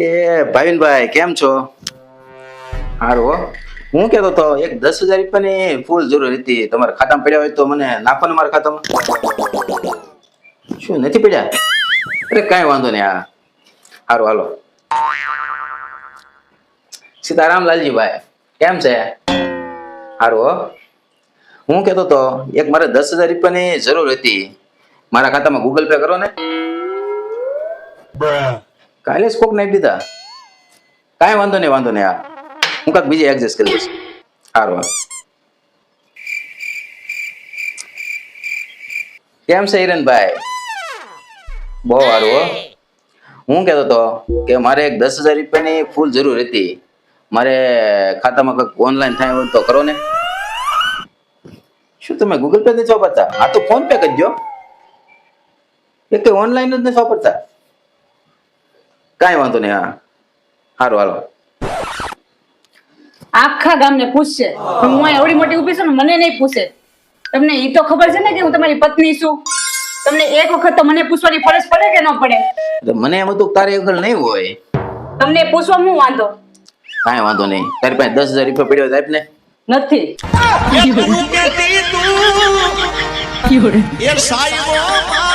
એ ભાવિનભાઈ કેમ છો? હારું હો. હું કહેતો તો એક 10,000 રૂપિયાની ફૂલ જરૂર હતી. તમારા ખાતામાં પડ્યા હોય તો મને નાખો ને મારા ખાતામાં. શું નથી પડ્યા? અરે કાંઈ વાંધો નહીં. હા હારું હાલો. સીતારામ લાલજીભાઈ કેમ છે? હારું હો. હું કહેતો તો એક મારે 10,000 રૂપિયાની જરૂર હતી. મારા ખાતામાં ગૂગલ પે કરો ને. કાલે જ કોક નાખી દીધા. કાંઈ વાંધો નહીં વાંધો નહીં. હા હું કાંઈક બીજી એડજસ્ટ કરી દઈશ. સારું. કેમ છે હિરેનભાઈ? બહુ સારું હો. હું કહેતો હતો કે મારે એક 10,000 રૂપિયાની ફૂલ જરૂર હતી. મારે ખાતામાં કંઈક ઓનલાઈન થાય હોય તો કરો ને. શું તમે ગૂગલ પે નથી વાપરતા? હા તો ફોન પે કરજો. એ કંઈ ઓનલાઈન જ નથી વાપરતા? કાંઈ વાંધો નહીં. હા સારું હાલો. આખા ગામને પૂછશે. હું અહીં એવડી મોટી ઊભી છું ને મને નહીં પૂછે. તમને ઈ તો ખબર છે ને કે હું તમારી પત્ની છું. તમને એક વખત તો મને પૂછવાની ફરજ પડે કે ન પડે? એટલે મને એમ હતું તારે અગર નહીં હોય. તમને પૂછવામાં હું વાંધો? કાંઈ વાંધો નહીં. તારી પાસે 10,000 રૂપિયા પડ્યો હોય તો આપ ને. નથી. એ સાહેબ